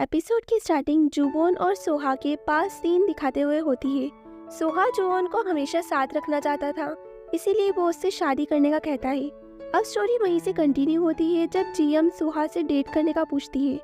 Episode की starting जुवोन और सोहा के पास सीन दिखाते हुए होती है। सोहा जुवोन को हमेशा साथ रखना चाहता था, इसीलिए वो उससे शादी करने का कहता है। अब स्टोरी वहीं से कंटिन्यू होती है जब जीएम सोहा से डेट करने का पूछती है।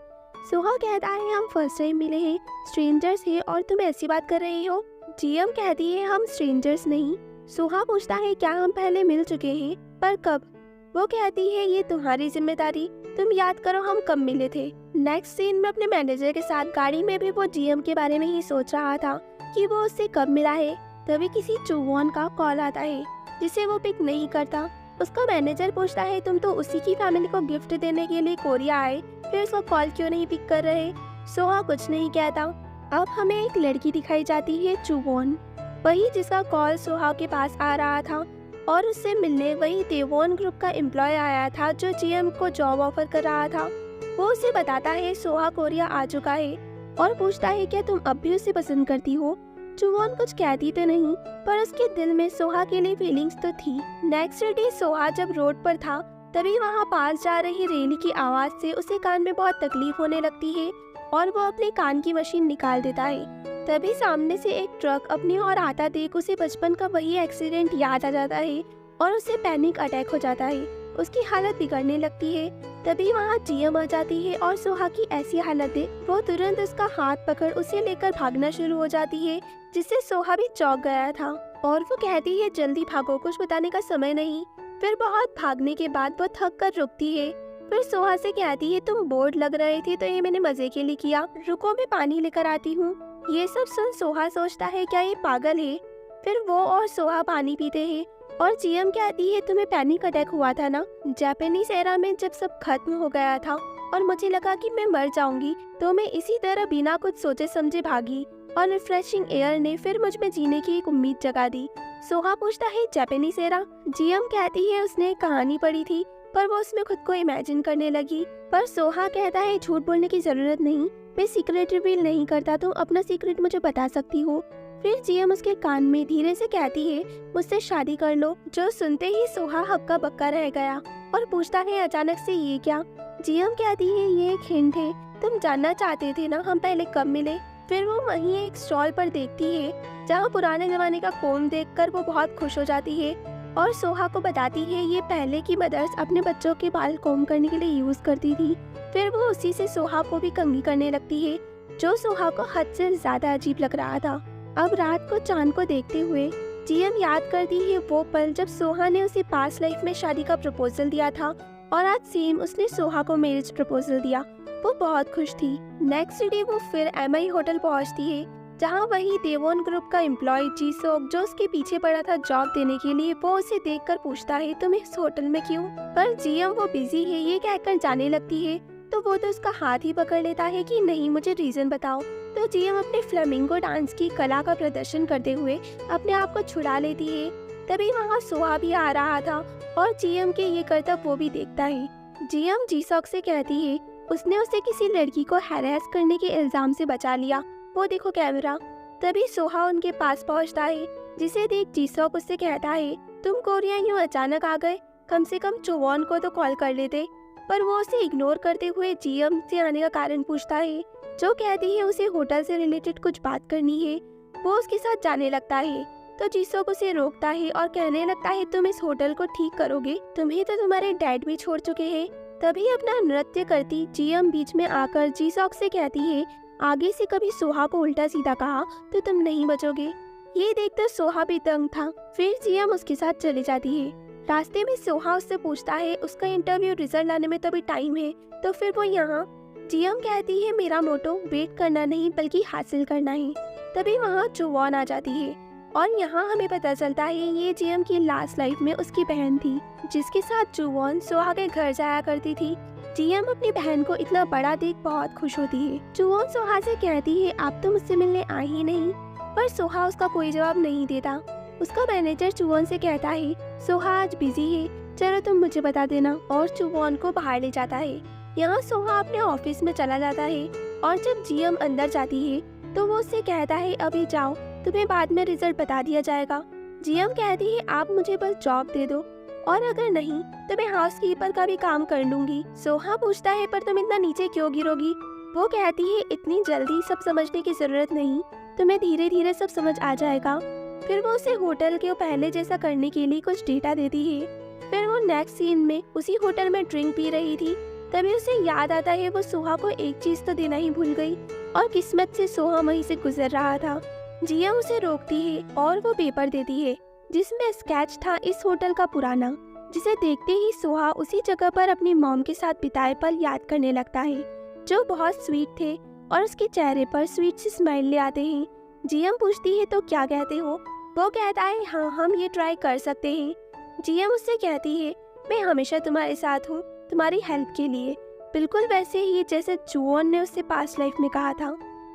सोहा कहता है हम फर्स्ट टाइम मिले हैं, स्ट्रेंजर्स हैं और तुम ऐसी बात कर रही हो। जीएम कहती है हम स्ट्रेंजर्स नहीं। सोहा पूछता है क्या हम पहले मिल चुके हैं, पर कब। वो कहती है ये तुम्हारी जिम्मेदारी, तुम याद करो हम कब मिले थे। नेक्स्ट सीन में अपने मैनेजर के साथ गाड़ी में भी वो जीएम के बारे में ही सोच रहा था कि वो उससे कब मिला है। तभी किसी जुवोन का कॉल आता है जिसे वो पिक नहीं करता। उसका मैनेजर पूछता है तुम तो उसी की फैमिली को गिफ्ट देने के लिए कोरिया आए, फिर उसका कॉल क्यों नहीं पिक कर रहे। सोहा कुछ नहीं कहता। अब हमें एक लड़की दिखाई जाती है जुवोन, वही जिसका कॉल सोहा के पास आ रहा था और उससे मिलने वही देवोन ग्रुप का एम्प्लॉय आया था जो जीएम को जॉब ऑफर कर रहा था। वो उसे बताता है सोहा कोरिया आ चुका है और पूछता है क्या तुम अब भी उसे पसंद करती हो। जुवोन कुछ कहती तो नहीं, पर उसके दिल में सोहा के लिए फीलिंग्स तो थी। नेक्स्ट डे सोहा जब रोड पर था तभी वहाँ पास जा रही रेली की आवाज से उसे कान में बहुत तकलीफ होने लगती है और वो अपने कान की मशीन निकाल देता है। तभी सामने से एक ट्रक अपनी ओर आता देख उसे बचपन का वही एक्सीडेंट याद आ जाता है और उसे पैनिक अटैक हो जाता है। उसकी हालत बिगड़ने लगती है। तभी वहाँ जीएम आ जाती है और सोहा की ऐसी हालत देख वो तुरंत उसका हाथ पकड़ उसे लेकर भागना शुरू हो जाती है, जिससे सोहा भी चौंक गया था और वो कहती है जल्दी भागो, कुछ बताने का समय नहीं। फिर बहुत भागने के बाद वो थक कर रुकती है। फिर सोहा से कहती है तुम बोर्ड लग रहे थे तो ये मैंने मजे के लिए किया, रुको मैं पानी लेकर आती हूँ। ये सब सुन सोहा सोचता है क्या ये पागल है। फिर वो और सोहा पानी पीते हैं और जीएम कहती है तुम्हें पैनिक अटैक हुआ था ना, जापानीज एरा में जब सब खत्म हो गया था और मुझे लगा कि मैं मर जाऊंगी, तो मैं इसी तरह बिना कुछ सोचे समझे भागी और रिफ्रेशिंग एयर ने फिर मुझ में जीने की एक उम्मीद जगा दी। सोहा पूछता है जापानीज एरा। जीएम कहती है उसने एक कहानी पढ़ी थी पर वो उसमें खुद को इमेजिन करने लगी। पर सोहा कहता है झूठ बोलने की जरूरत नहीं, मैं सीक्रेट रिवील नहीं करता, तुम अपना सीक्रेट मुझे बता सकती हो। फिर जीएम उसके कान में धीरे से कहती है मुझसे शादी कर लो। जो सुनते ही सोहा हक्का बक्का रह गया और पूछता है अचानक से ये क्या। जीएम कहती है ये एक हिंट है, तुम जानना चाहते थे ना हम पहले कब मिले। फिर वो वहीं एक स्टॉल पर देखती है जहाँ पुराने जमाने का कोम देखकर वो बहुत खुश हो जाती है और सोहा को बताती है ये पहले की मदर्स अपने बच्चों के बाल कोम करने के लिए यूज करती थी। फिर वो उसी से सोहा को भी कंघी करने लगती है, जो सोहा को हद से ज्यादा अजीब लग रहा था। अब रात को चांद को देखते हुए जीएम याद करती है वो पल जब सोहा ने उसे पास्ट लाइफ में शादी का प्रपोजल दिया था और आज सेम उसने सोहा को मैरिज प्रपोजल दिया। वो बहुत खुश थी। नेक्स्ट डे वो फिर एमआई होटल पहुंचती है जहां वही देवोन ग्रुप का एम्प्लॉय जीसोक जो उसके पीछे पड़ा था जॉब देने के लिए, वो उसे देखकर पूछता है तुम इस होटल में क्यों। पर जीएम वो बिजी है ये कहकर जाने लगती है तो वो तो उसका हाथ ही पकड़ लेता है कि नहीं मुझे रीजन बताओ। तो जीएम अपने फ्लेमिंगो डांस की कला का प्रदर्शन करते हुए अपने आप को छुड़ा लेती है। तभी वहाँ सोहा भी आ रहा था और जीएम के ये करतब वो भी देखता है। जीएम जीसॉक से कहती है उसने उसे किसी लड़की को हैरेस करने के इल्जाम से बचा लिया, वो देखो कैमरा। तभी सोहा उनके पास पहुँचता है, जिसे देख जीसॉक उससे कहता है तुम कोरिया यूँ अचानक आ गए, कम से कम जुवोन को तो कॉल कर लेते। पर वो उसे इग्नोर करते हुए जीएम से आने का कारण पूछता है, जो कहती है उसे होटल से रिलेटेड कुछ बात करनी है। वो उसके साथ जाने लगता है तो जीसॉक उसे रोकता है और कहने लगता है तुम इस होटल को ठीक करोगे, तुम्हें तो तुम्हारे डैड भी छोड़ चुके हैं। तभी अपना नृत्य करती जीएम बीच में आकर जीसॉक से कहती है आगे से कभी सोहा को उल्टा सीधा कहा तो तुम नहीं बचोगे। ये देखकर सोहा भी दंग था। फिर जीएम उसके साथ चली जाती है। रास्ते में सोहा उससे पूछता है उसका इंटरव्यू रिजल्ट लाने में तो अभी टाइम है, तो फिर वो यहाँ। जीएम कहती है मेरा मोटो वेट करना नहीं बल्कि हासिल करना है। तभी वहाँ जुवोन आ जाती है और यहाँ हमें पता चलता है ये जीएम की लास्ट लाइफ में उसकी बहन थी, जिसके साथ जुवोन सोहा के घर जाया करती थी। जीएम अपनी बहन को इतना बड़ा देख बहुत खुश होती है। जुवोन सोहा से कहती है आप तो मुझसे मिलने आई ही नहीं, पर सोहा उसका कोई जवाब नहीं देता। उसका मैनेजर जुवोन से कहता है सोहा आज बिजी है, चलो तुम मुझे बता देना, और जुवोन को बाहर ले जाता है। यहाँ सोहा अपने ऑफिस में चला जाता है और जब जीएम अंदर जाती है तो वो उससे कहता है अभी जाओ, तुम्हें बाद में रिजल्ट बता दिया जाएगा। जीएम कहती है आप मुझे बस जॉब दे दो और अगर नहीं तो मैं हाउसकीपर का भी काम कर लूंगी। सोहा पूछता है पर तुम इतना नीचे क्यों गिरोगी। वो कहती है इतनी जल्दी सब समझने की जरूरत नहीं, तुम्हें धीरे धीरे सब समझ आ जाएगा। फिर वो उसे होटल के पहले जैसा करने के लिए कुछ डेटा देती है। फिर वो नेक्स्ट सीन में उसी होटल में ड्रिंक पी रही थी। तभी उसे याद आता है वो सोहा को एक चीज तो देना ही भूल गई और किस्मत से सोहा वहीं से गुजर रहा था। जिया उसे रोकती है और वो पेपर देती है जिसमें स्केच था इस होटल का पुराना, जिसे देखते ही सोहा उसी जगह पर अपनी मॉम के साथ बिताए पल याद करने लगता है जो बहुत स्वीट थे और उसके चेहरे पर स्वीट सी स्माइल ले आते हैं। जियम पूछती है तो क्या कहते हो? वो कहता है हाँ हम ये ट्राई कर सकते हैं। जियम उससे कहती है मैं हमेशा तुम्हारे साथ हूँ, तुम्हारी हेल्प के लिए, बिल्कुल वैसे ही जैसे जुवोन ने उससे पास्ट लाइफ में कहा था।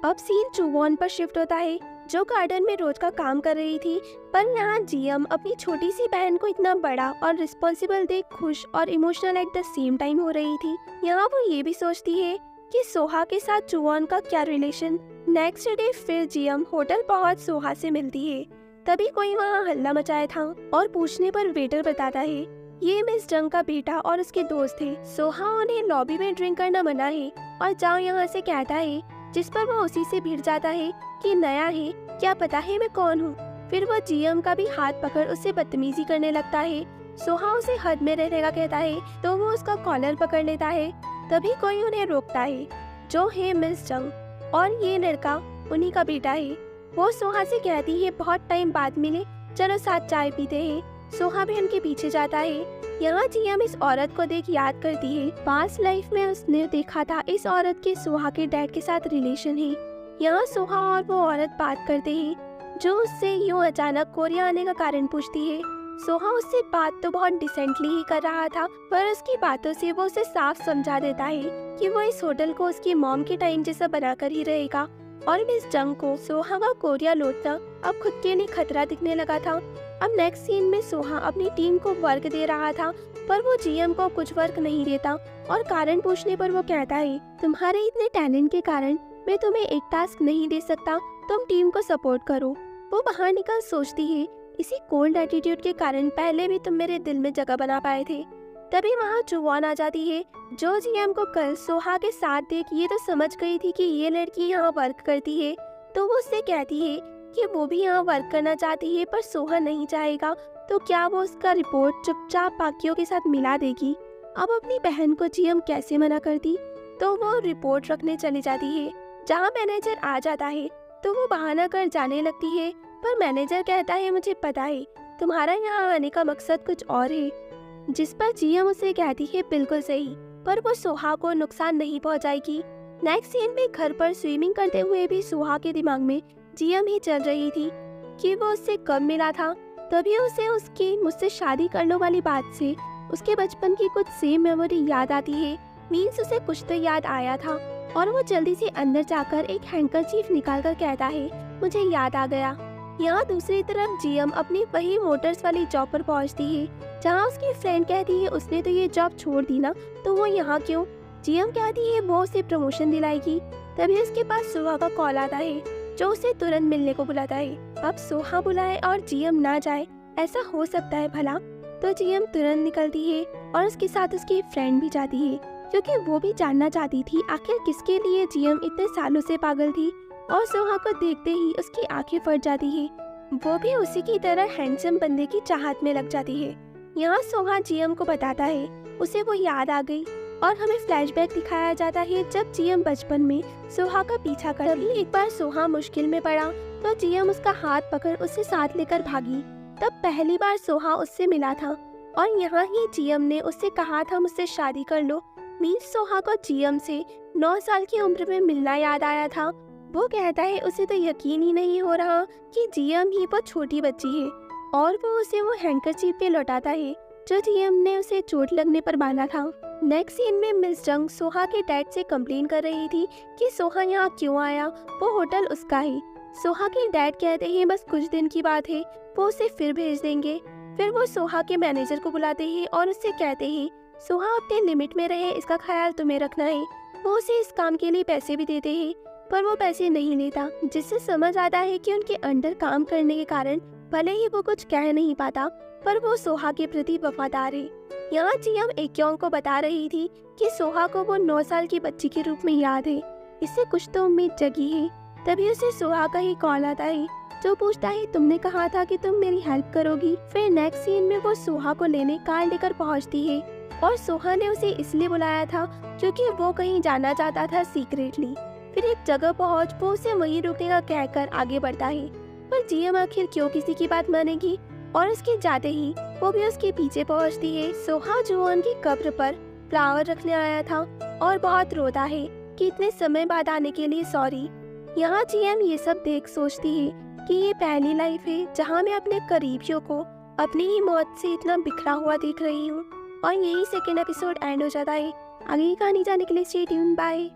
अब सीन जुवोन पर शिफ्ट होता है जो गार्डन में रोज का काम कर रही थी, पर यहाँ जियम अपनी छोटी सी बहन को इतना बड़ा और रिस्पॉन्सिबल देख खुश और emotional at the same time हो रही थी। यहाँ वो ये भी सोचती है कि सोहा के साथ जुवोन का क्या रिलेशन। नेक्स्ट डे फिर जियम होटल पहुँच सोहा से मिलती है। तभी कोई वहाँ हल्ला मचाया था और पूछने पर वेटर बताता है ये मिस जंग का बेटा और उसके दोस्त थे। सोहा उन्हें लॉबी में ड्रिंक करना मना है और जाओ यहाँ से कहता है, जिस पर वो उसी से भिड़ जाता है कि नया है, क्या पता है मैं कौन हूँ। फिर वो जियम का भी हाथ पकड़ उससे बदतमीजी करने लगता है। सोहा उसे हद में रहने का कहता है तो वो उसका कॉलर पकड़ लेता है। तभी कोई उन्हें रोकता है जो है मिस जंग, और ये लड़का उन्हीं का बेटा है। वो सोहा से कहती है बहुत टाइम बाद मिले, चलो साथ चाय पीते हैं। सोहा भी उनके पीछे जाता है। यहाँ जियम इस औरत को देख याद करती है पास्ट लाइफ में उसने देखा था इस औरत के सोहा के डैड के साथ रिलेशन है। यहाँ सोहा और वो औरत बात करते हैं जो उससे यूँ अचानक कोरिया आने का कारण पूछती है। सोहा उससे बात तो बहुत डिसेंटली ही कर रहा था, पर उसकी बातों से वो उसे साफ समझा देता है कि वो इस होटल को उसकी मॉम के टाइम जैसा बनाकर ही रहेगा। और मिस जंग को सोहा का कोरिया लौटना अब खुद के लिए खतरा दिखने लगा था। अब नेक्स्ट सीन में सोहा अपनी टीम को वर्क दे रहा था, पर वो जियम को कुछ वर्क नहीं देता और कारण पूछने पर वो कहता है तुम्हारे इतने टैलेंट के कारण मैं तुम्हें एक टास्क नहीं दे सकता, तुम टीम को सपोर्ट करो। वो बाहर निकल सोचती है इसी कोल्ड एटीट्यूड के कारण पहले भी तुम मेरे दिल में जगह बना पाए थे। तभी वहाँ जुवोन आ जाती है जो जियम को कल सोहा के साथ देख ये तो समझ गई थी कि ये लड़की यहाँ वर्क करती है, तो वो उससे कहती है कि वो भी यहाँ वर्क करना चाहती है पर सोहा नहीं चाहेगा, तो क्या वो उसका रिपोर्ट चुपचाप बाकियों के साथ मिला देगी। अब अपनी बहन को जियम कैसे मना करती, तो वो रिपोर्ट रखने चली जाती है जहाँ मैनेजर आ जाता है। तो वो बहाना कर जाने लगती है, पर मैनेजर कहता है मुझे पता है तुम्हारा यहाँ आने का मकसद कुछ और है। जिस पर जियम उसे कहती है बिल्कुल सही, पर वो सोहा को नुकसान नहीं पहुँचाएगी। नेक्स्ट सीन में घर पर स्विमिंग करते हुए भी सोहा के दिमाग में जियम ही चल रही थी कि वो उससे कब मिला था। तभी उसे उसकी मुझसे शादी करने वाली बात से उसके बचपन की कुछ सेम मेमोरी याद आती है। मीन्स उसे कुछ तो याद आया था और वो जल्दी से अंदर जाकर एक हैंकरचीफ निकालकर कहता है मुझे याद आ गया। यहाँ दूसरी तरफ जियम अपनी वही मोटर्स वाली जॉब पर पहुँचती है जहाँ उसकी फ्रेंड कहती है उसने तो ये जॉब छोड़ दी ना, तो वो यहाँ क्यों। जियम कहती है वो उसे प्रमोशन दिलाएगी। तभी उसके पास सोहा का कॉल आता है जो उसे तुरंत मिलने को बुलाता है। अब सोहा बुलाए और जियम ना जाए, ऐसा हो सकता है भला। तो जियम तुरंत निकलती है और उसके साथ उसकी फ्रेंड भी जाती है क्योंकि वो भी जानना चाहती थी आखिर किसके लिए जियम इतने सालों से पागल थी। और सोहा को देखते ही उसकी आंखें फट जाती है, वो भी उसी की तरह हैंडसम बंदे की चाहत में लग जाती है। यहाँ सोहा जियम को बताता है उसे वो याद आ गई और हमें फ्लैशबैक दिखाया जाता है जब जियम बचपन में सोहा का पीछा कर रही। एक बार सोहा मुश्किल में पड़ा तो जियम उसका हाथ पकड़ उसे साथ लेकर भागी। तब पहली बार सोहा उससे मिला था और यहाँ ही जियम ने उससे कहा था मुझसे शादी कर लो। मीन्स सोहा को जियम से 9 साल की उम्र में मिलना याद आया था। वो कहता है उसे तो यकीन ही नहीं हो रहा कि जियम ही वो छोटी बच्ची है, और वो उसे वो हैंकरचीफ पे लौटाता है जो जियम ने उसे चोट लगने पर बांधा था। नेक्स्ट सीन में मिस जंग सोहा के डैड से कंप्लेन कर रही थी कि सोहा यहाँ क्यों आया, वो होटल उसका है। सोहा के डैड कहते हैं बस कुछ दिन की बात है, वो उसे फिर भेज देंगे। फिर वो सोहा के मैनेजर को बुलाते हैं और उससे कहते हैं सोहा अपने लिमिट में रहे, इसका ख्याल तुम्हें रखना है। वो उसे इस काम के लिए पैसे भी देते हैं, पर वो पैसे नहीं लेता, जिससे समझ आता है कि उनके अंडर काम करने के कारण भले ही वो कुछ कह नहीं पाता, पर वो सोहा के प्रति वफादार है। यहाँ जियम एक्योंग को बता रही थी कि सोहा को वो 9 साल की बच्ची के रूप में याद है। इससे कुछ तो उम्मीद जगी है। तभी उसे सोहा का ही कॉल आता है जो पूछता है तुमने कहा था कि तुम मेरी हेल्प करोगी। फिर नेक्स्ट सीन में वो सोहा को लेने कार लेकर पहुंचती है और सोहा ने उसे इसलिए बुलाया था क्योंकि वो कहीं जाना चाहता था सीक्रेटली। फिर एक जगह पहुंच वो उसे वहीं रुकने का कहकर आगे बढ़ता है, पर जीएम आखिर क्यों किसी की बात मानेगी और उसके जाते ही वो भी उसके पीछे पहुंचती है। सोहा जुआन की कब्र पर फ्लावर रखने आया था और बहुत रोता है कि इतने समय बाद आने के लिए सॉरी। यहाँ जीएम ये सब देख सोचती है कि ये पहली लाइफ है जहाँ मैं अपने करीबियों को अपनी ही मौत से इतना बिखरा हुआ देख रही हूँ। और यही सेकेंड एपिसोड एंड हो जाता है। आगे की कहानी जानने के लिए स्टे ट्यून्ड, बाय।